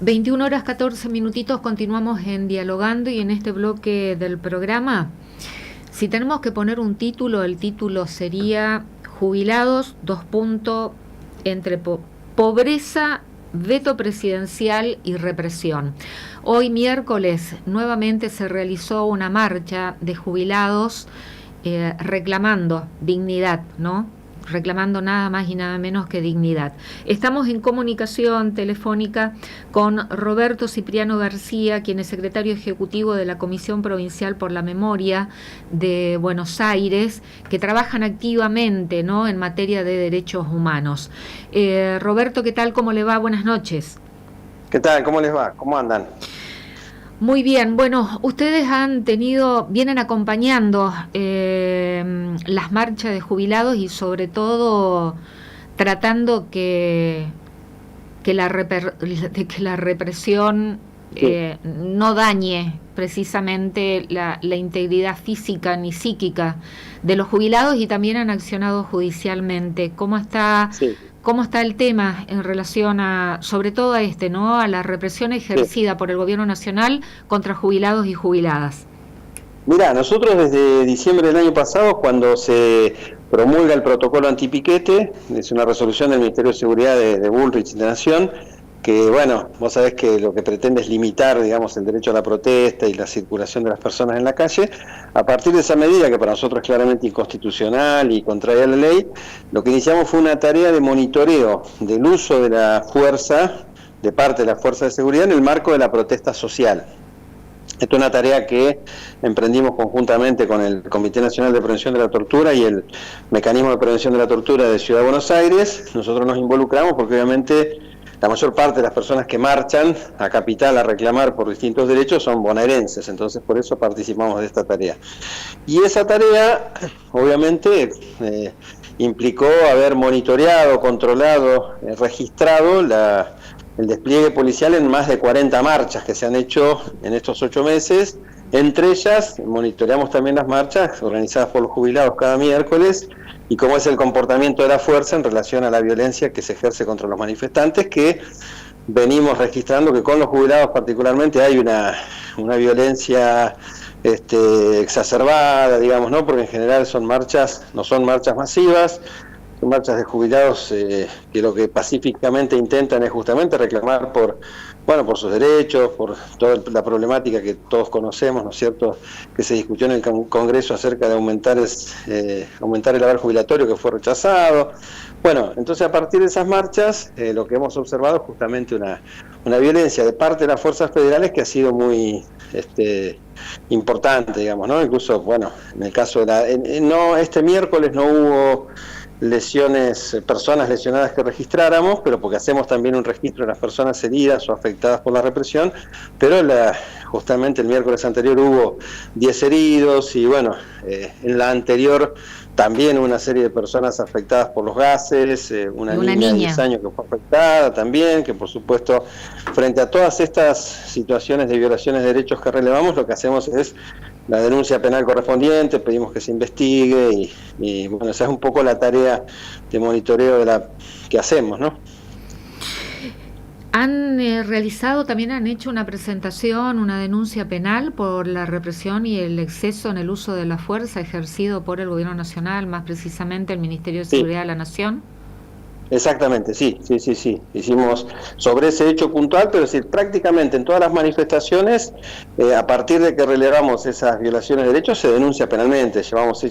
21 horas 14 minutitos, continuamos en Dialogando y en este bloque del programa, si tenemos que poner un título, el título sería Jubilados, entre pobreza, veto presidencial y represión. Hoy miércoles nuevamente se realizó una marcha de jubilados reclamando dignidad, ¿no? Reclamando nada más y nada menos que dignidad. Estamos en comunicación telefónica con Roberto Cipriano García, quien es secretario ejecutivo de la Comisión Provincial por la Memoria de Buenos Aires, que trabajan activamente, ¿no?, en materia de derechos humanos. Roberto, ¿qué tal? ¿Cómo le va? Buenas noches. ¿Qué tal? ¿Cómo les va? ¿Cómo andan? Muy bien, bueno, ustedes vienen acompañando las marchas de jubilados y sobre todo tratando que la represión no dañe precisamente la integridad física ni psíquica de los jubilados, y también han accionado judicialmente. ¿Cómo está? Sí. ¿Cómo está el tema en relación sobre todo ¿no?, a la represión ejercida por el gobierno nacional contra jubilados y jubiladas? Mirá, nosotros desde diciembre del año pasado, cuando se promulga el protocolo antipiquete, es una resolución del Ministerio de Seguridad de Bullrich de Nación, que bueno, vos sabés que lo que pretende es limitar, digamos, el derecho a la protesta y la circulación de las personas en la calle. A partir de esa medida, que para nosotros es claramente inconstitucional y contraria a la ley, lo que iniciamos fue una tarea de monitoreo del uso de la fuerza, de parte de las fuerzas de seguridad, en el marco de la protesta social. Esto es una tarea que emprendimos conjuntamente con el Comité Nacional de Prevención de la Tortura y el Mecanismo de Prevención de la Tortura de Ciudad de Buenos Aires. Nosotros nos involucramos porque obviamente la mayor parte de las personas que marchan a Capital a reclamar por distintos derechos son bonaerenses, entonces por eso participamos de esta tarea. Y esa tarea, obviamente, implicó haber monitoreado, controlado, registrado el despliegue policial en más de 40 marchas que se han hecho en estos 8 meses. Entre ellas, monitoreamos también las marchas organizadas por los jubilados cada miércoles y cómo es el comportamiento de la fuerza en relación a la violencia que se ejerce contra los manifestantes, que venimos registrando que con los jubilados particularmente hay una violencia exacerbada, digamos, ¿no? Porque en general no son marchas masivas, son marchas de jubilados que lo que pacíficamente intentan es justamente reclamar por sus derechos, por toda la problemática que todos conocemos, ¿no es cierto?, que se discutió en el Congreso acerca de aumentar el haber jubilatorio, que fue rechazado. Bueno, entonces a partir de esas marchas, lo que hemos observado es justamente una violencia de parte de las fuerzas federales que ha sido muy importante, digamos, ¿no? Incluso, bueno, en el caso de este miércoles no hubo personas lesionadas que registráramos, pero porque hacemos también un registro de las personas heridas o afectadas por la represión, pero justamente el miércoles anterior hubo 10 heridos y bueno, en la anterior también una serie de personas afectadas por los gases, una niña de 10 años que fue afectada también, que por supuesto, frente a todas estas situaciones de violaciones de derechos que relevamos, lo que hacemos es la denuncia penal correspondiente, pedimos que se investigue y bueno, esa es un poco la tarea de monitoreo que hacemos, ¿no? Han hecho una presentación, una denuncia penal por la represión y el exceso en el uso de la fuerza ejercido por el Gobierno Nacional, más precisamente el Ministerio de Seguridad de la Nación. Exactamente, sí. Hicimos sobre ese hecho puntual, pero sí, prácticamente en todas las manifestaciones, a partir de que relevamos esas violaciones de derechos, se denuncia penalmente. Debemos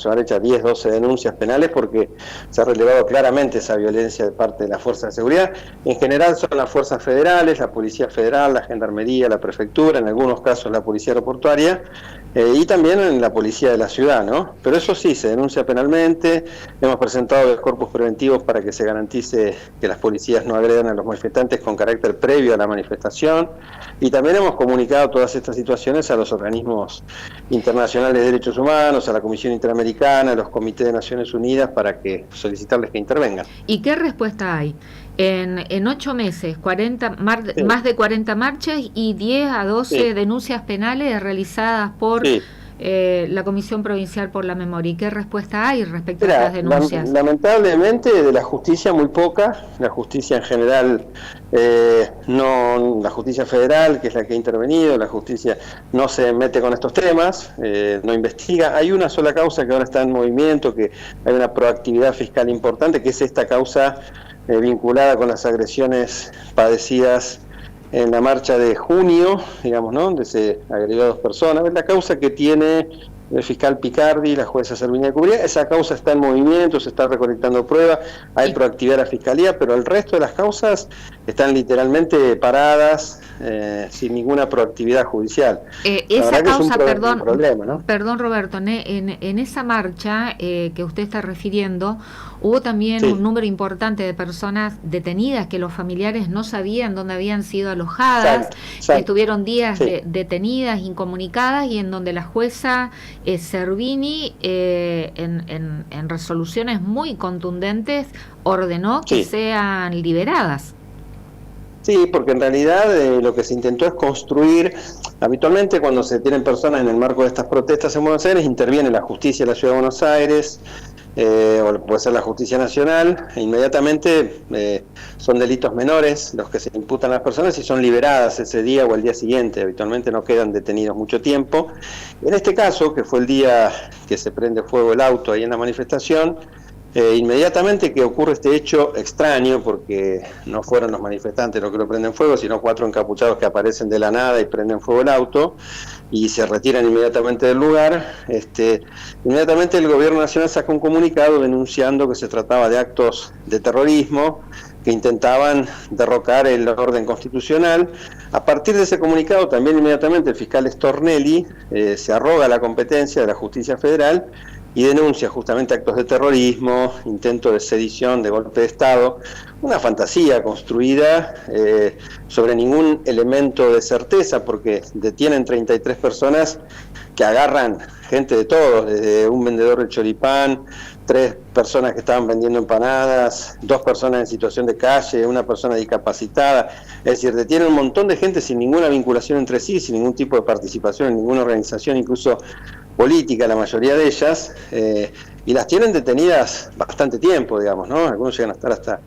llevar hechas 10, 12 denuncias penales porque se ha relevado claramente esa violencia de parte de las fuerzas de seguridad. En general son las fuerzas federales, la Policía Federal, la Gendarmería, la Prefectura, en algunos casos la Policía Aeroportuaria, y también en la Policía de la Ciudad, ¿no? Pero eso sí, se denuncia penalmente. Hemos presentado los corpus preventivos para que se garantice que las policías no agredan a los manifestantes con carácter previo a la manifestación, y también hemos comunicado todas estas situaciones a los organismos internacionales de derechos humanos, a la Comisión Interamericana, a los comités de Naciones Unidas, para que solicitarles que intervengan. ¿Y qué respuesta hay? En 8 meses, más de 40 marchas y 10 a 12 denuncias penales realizadas por la Comisión Provincial por la Memoria. ¿Y qué respuesta hay respecto a estas denuncias? Lamentablemente de la justicia muy poca, la justicia en general, no, la justicia federal, que es la que ha intervenido, la justicia no se mete con estos temas, no investiga. Hay una sola causa que ahora está en movimiento, que hay una proactividad fiscal importante, que es esta causa vinculada con las agresiones padecidas en la marcha de junio, digamos, ¿no?, donde se agredió a 2 personas. Es la causa que tiene el fiscal Picardi, la jueza Servinia de Cubría. Esa causa está en movimiento, se está recolectando pruebas, hay proactividad de la fiscalía, pero el resto de las causas están literalmente paradas, sin ninguna proactividad judicial. Esa causa, un problema, ¿no? Perdón Roberto, en esa marcha que usted está refiriendo, hubo también un número importante de personas detenidas que los familiares no sabían dónde habían sido alojadas, que estuvieron días detenidas, incomunicadas, y en donde la jueza Servini, en resoluciones muy contundentes, ordenó que sean liberadas. Sí, porque en realidad lo que se intentó es construir. Habitualmente cuando se tienen personas en el marco de estas protestas en Buenos Aires, interviene la justicia de la Ciudad de Buenos Aires, o puede ser la justicia nacional, e inmediatamente son delitos menores los que se imputan a las personas y son liberadas ese día o el día siguiente. Habitualmente no quedan detenidos mucho tiempo. En este caso, que fue el día que se prende fuego el auto ahí en la manifestación, inmediatamente que ocurre este hecho extraño, porque no fueron los manifestantes los que lo prenden fuego, sino 4 encapuchados que aparecen de la nada y prenden fuego el auto y se retiran inmediatamente del lugar. Inmediatamente el gobierno nacional saca un comunicado denunciando que se trataba de actos de terrorismo que intentaban derrocar el orden constitucional. A partir de ese comunicado, también inmediatamente el fiscal Stornelli se arroga la competencia de la justicia federal y denuncia justamente actos de terrorismo, intento de sedición, de golpe de Estado, una fantasía construida sobre ningún elemento de certeza, porque detienen 33 personas que agarran gente de todos, desde un vendedor de choripán, 3 personas que estaban vendiendo empanadas, 2 personas en situación de calle, 1 persona discapacitada. Es decir, detienen un montón de gente sin ninguna vinculación entre sí, sin ningún tipo de participación en ninguna organización, incluso política, la mayoría de ellas, y las tienen detenidas bastante tiempo, digamos, ¿no? Algunos llegan a estar hasta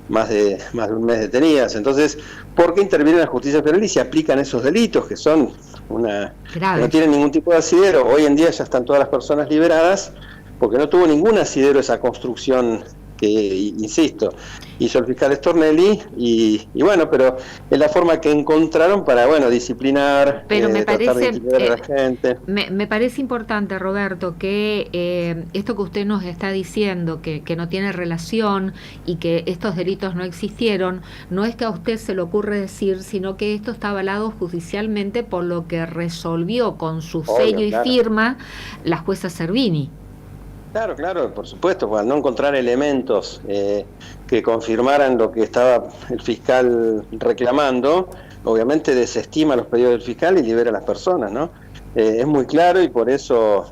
más de un mes detenidas. Entonces, ¿por qué interviene la justicia federal y se aplican esos delitos que son que no tienen ningún tipo de asidero? Hoy en día ya están todas las personas liberadas porque no tuvo ningún asidero esa construcción que, insisto, hizo el fiscal Stornelli, y bueno, pero es la forma que encontraron para, bueno, disciplinar, pero me tratar de parece, intimidar a la gente. Me parece importante, Roberto, que esto que usted nos está diciendo, que no tiene relación y que estos delitos no existieron, no es que a usted se le ocurre decir, sino que esto está avalado judicialmente por lo que resolvió con su sello y firma la jueza Servini. Claro, por supuesto, pues al no encontrar elementos que confirmaran lo que estaba el fiscal reclamando, obviamente desestima los pedidos del fiscal y libera a las personas, ¿no? Es muy claro, y por eso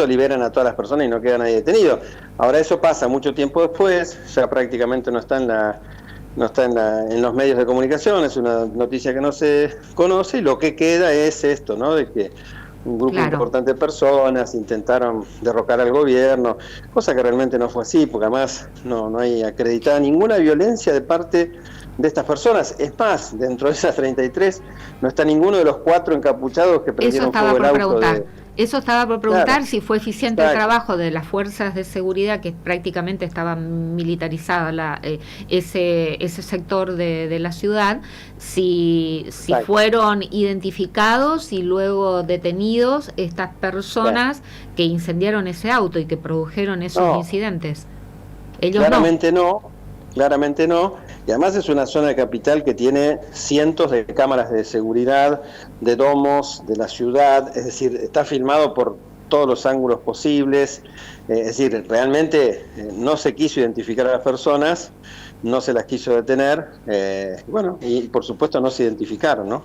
liberan a todas las personas y no queda nadie detenido. Ahora, eso pasa mucho tiempo después, ya prácticamente no está en los medios de comunicación, es una noticia que no se conoce, y lo que queda es esto, ¿no?, de que un grupo importante de personas intentaron derrocar al gobierno, cosa que realmente no fue así, porque además no hay acreditada ninguna violencia de parte de estas personas. Es más, dentro de esas 33 no está ninguno de los 4 encapuchados que prendieron fuego el auto. Eso estaba por preguntar, si fue eficiente el trabajo de las fuerzas de seguridad, que prácticamente estaba militarizada ese sector de la ciudad, si fueron identificados y luego detenidos estas personas que incendiaron ese auto y que produjeron esos incidentes. Ellos claramente no. Y además es una zona de capital que tiene cientos de cámaras de seguridad, de domos de la ciudad, es decir, está filmado por todos los ángulos posibles, es decir, realmente no se quiso identificar a las personas, no se las quiso detener, y por supuesto no se identificaron, ¿no?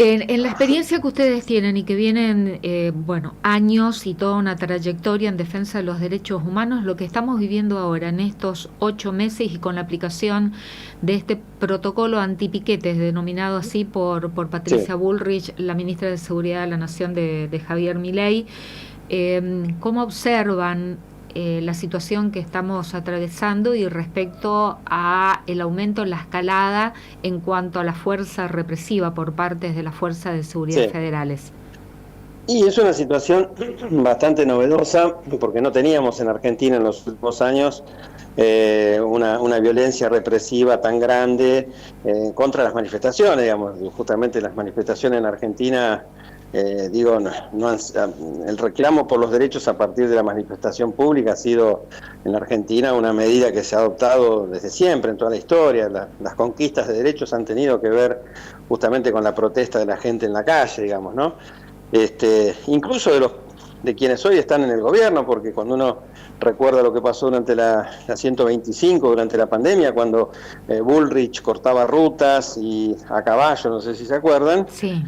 En la experiencia que ustedes tienen y que vienen, bueno, años y toda una trayectoria en defensa de los derechos humanos, lo que estamos viviendo ahora en estos 8 meses y con la aplicación de este protocolo antipiquetes, denominado así por Patricia Bullrich, la ministra de Seguridad de la Nación de Javier Milei, ¿cómo observan la situación que estamos atravesando y respecto a el aumento en la escalada en cuanto a la fuerza represiva por parte de las fuerzas de seguridad federales? Y es una situación bastante novedosa, porque no teníamos en Argentina en los últimos años una violencia represiva tan grande contra las manifestaciones, digamos. Justamente las manifestaciones en Argentina, el reclamo por los derechos a partir de la manifestación pública ha sido en Argentina una medida que se ha adoptado desde siempre en toda la historia. Las conquistas de derechos han tenido que ver justamente con la protesta de la gente en la calle, digamos, ¿no? Incluso de quienes hoy están en el gobierno, porque cuando uno recuerda lo que pasó durante la 125, durante la pandemia, cuando Bullrich cortaba rutas y a caballo, no sé si se acuerdan, sí.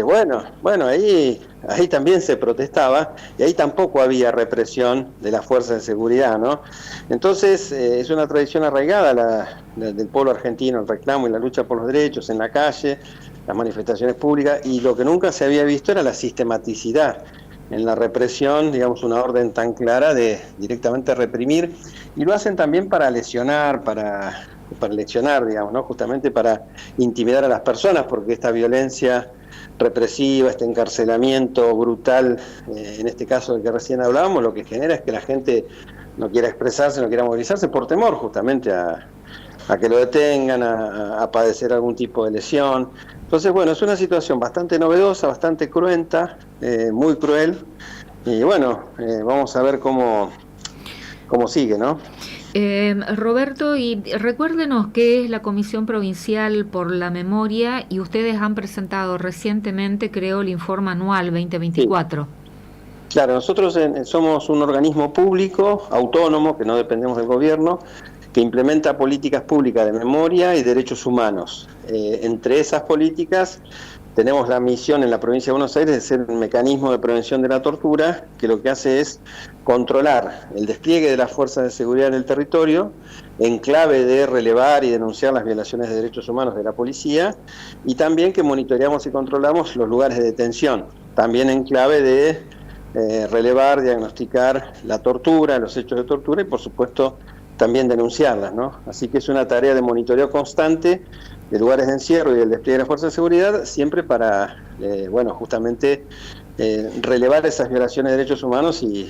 Bueno, ahí también se protestaba y ahí tampoco había represión de las fuerzas de seguridad, ¿no? Entonces es una tradición arraigada del pueblo argentino, el reclamo y la lucha por los derechos en la calle, las manifestaciones públicas, y lo que nunca se había visto era la sistematicidad en la represión, digamos, una orden tan clara de directamente reprimir, y lo hacen también para lesionar, para leccionar, digamos, ¿no? Justamente para intimidar a las personas, porque esta violencia represiva, este encarcelamiento brutal, en este caso del que recién hablábamos, lo que genera es que la gente no quiera expresarse, no quiera movilizarse por temor justamente a que lo detengan, a padecer algún tipo de lesión. Entonces, bueno, es una situación bastante novedosa, bastante cruenta, muy cruel, y bueno, vamos a ver cómo sigue, ¿no? Roberto, y recuérdenos qué es la Comisión Provincial por la Memoria, y ustedes han presentado recientemente, creo, el informe anual 2024. Sí. Claro, nosotros somos un organismo público, autónomo, que no dependemos del gobierno, que implementa políticas públicas de memoria y derechos humanos. Entre esas políticas tenemos la misión en la provincia de Buenos Aires de ser un mecanismo de prevención de la tortura, que lo que hace es controlar el despliegue de las fuerzas de seguridad en el territorio, en clave de relevar y denunciar las violaciones de derechos humanos de la policía, y también que monitoreamos y controlamos los lugares de detención, también en clave de relevar, diagnosticar la tortura, los hechos de tortura, y por supuesto también denunciarlas, ¿no? Así que es una tarea de monitoreo constante de lugares de encierro y del despliegue de las fuerzas de seguridad, siempre para, justamente relevar esas violaciones de derechos humanos y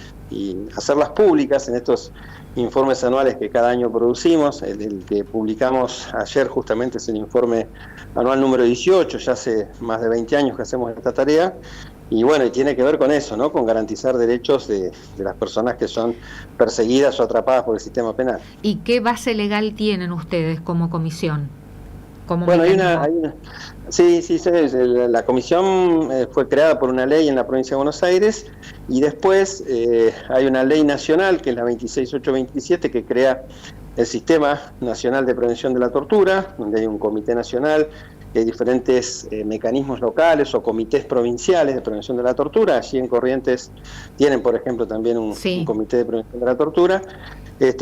hacerlas públicas en estos informes anuales que cada año producimos. El que publicamos ayer justamente es el informe anual número 18, ya hace más de 20 años que hacemos esta tarea. Y bueno, y tiene que ver con eso, ¿no? Con garantizar derechos de las personas que son perseguidas o atrapadas por el sistema penal. ¿Y qué base legal tienen ustedes como comisión? Bueno, hay una sí, la comisión fue creada por una ley en la provincia de Buenos Aires, y después hay una ley nacional, que es la 26827, que crea el Sistema Nacional de Prevención de la Tortura, donde hay un comité nacional, hay diferentes mecanismos locales o comités provinciales de prevención de la tortura. Allí en Corrientes tienen, por ejemplo, también un comité de prevención de la tortura.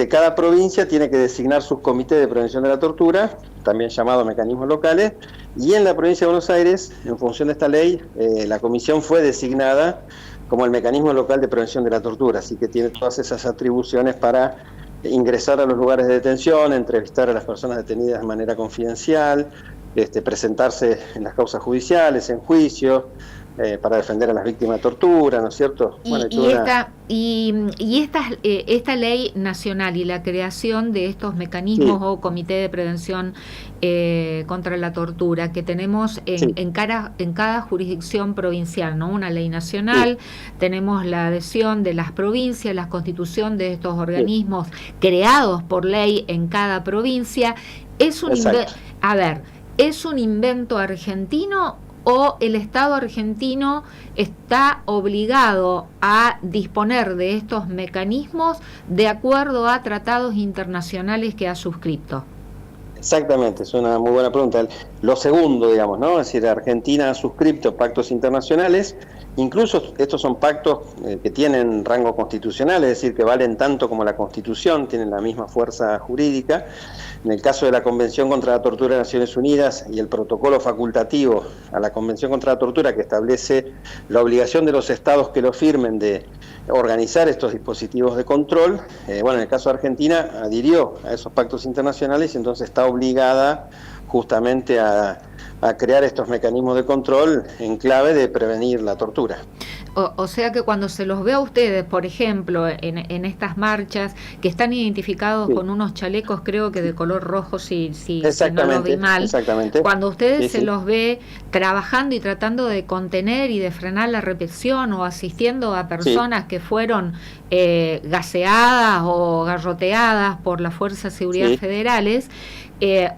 Cada provincia tiene que designar sus comités de prevención de la tortura, también llamados mecanismos locales, y en la provincia de Buenos Aires, en función de esta ley, la comisión fue designada como el mecanismo local de prevención de la tortura, así que tiene todas esas atribuciones para ingresar a los lugares de detención, entrevistar a las personas detenidas de manera confidencial, presentarse en las causas judiciales, en juicio, para defender a las víctimas de tortura, ¿no es cierto? Esta ley nacional y la creación de estos mecanismos o comité de prevención contra la tortura que tenemos en cada jurisdicción provincial, ¿no? Una ley nacional, tenemos la adhesión de las provincias, la constitución de estos organismos creados por ley en cada provincia. ¿Es un invento argentino o el Estado argentino está obligado a disponer de estos mecanismos de acuerdo a tratados internacionales que ha suscrito? Exactamente, es una muy buena pregunta. Lo segundo, digamos, ¿no? Es decir, Argentina ha suscrito pactos internacionales, incluso estos son pactos que tienen rango constitucional, es decir, que valen tanto como la Constitución, tienen la misma fuerza jurídica. En el caso de la Convención contra la Tortura de Naciones Unidas y el protocolo facultativo a la Convención contra la Tortura, que establece la obligación de los estados que lo firmen de organizar estos dispositivos de control, bueno, en el caso de Argentina adhirió a esos pactos internacionales y entonces está obligada justamente a crear estos mecanismos de control en clave de prevenir la tortura. O sea que cuando se los ve a ustedes, por ejemplo, en estas marchas, que están identificados con unos chalecos, creo que de color rojo, si no lo vi mal, cuando ustedes se los ve trabajando y tratando de contener y de frenar la represión o asistiendo a personas que fueron gaseadas o garroteadas por las fuerzas de seguridad federales,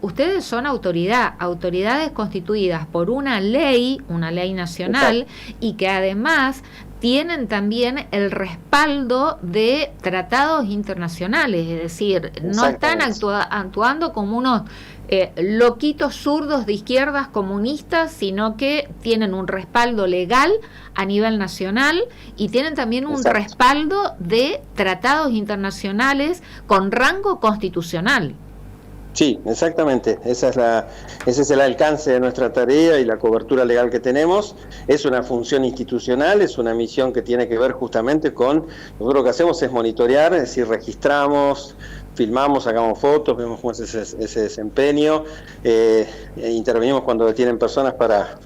ustedes son autoridades constituidas por una ley nacional, y que además tienen también el respaldo de tratados internacionales, es decir, no están actuando como unos loquitos zurdos de izquierdas comunistas, sino que tienen un respaldo legal a nivel nacional y tienen también un respaldo de tratados internacionales con rango constitucional. Sí, exactamente. Ese es el alcance de nuestra tarea y la cobertura legal que tenemos. Es una función institucional, es una misión que tiene que ver justamente con, nosotros lo que hacemos es monitorear, es decir, registramos, filmamos, sacamos fotos, vemos cómo es ese desempeño, intervenimos cuando detienen personas para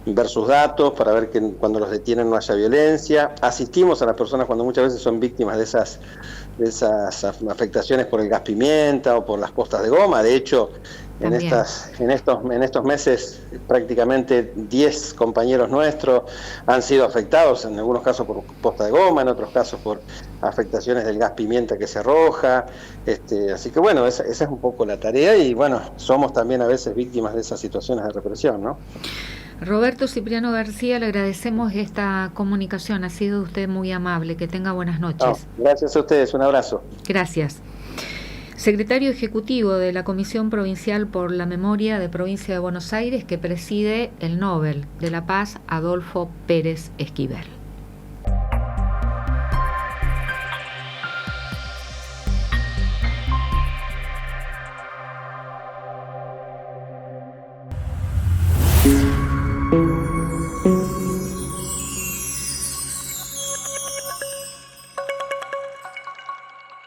ver sus datos, para ver que cuando los detienen no haya violencia, asistimos a las personas cuando muchas veces son víctimas de esas afectaciones por el gas pimienta o por las postas de goma. De hecho, en estos meses prácticamente 10 compañeros nuestros han sido afectados, en algunos casos por posta de goma, en otros casos por afectaciones del gas pimienta que se arroja. Así que bueno, esa es un poco la tarea y bueno, somos también a veces víctimas de esas situaciones de represión, ¿no? Roberto Cipriano García, le agradecemos esta comunicación, ha sido usted muy amable, que tenga buenas noches. Gracias a ustedes, un abrazo. Gracias. Secretario Ejecutivo de la Comisión Provincial por la Memoria de Provincia de Buenos Aires, que preside el Nobel de la Paz, Adolfo Pérez Esquivel.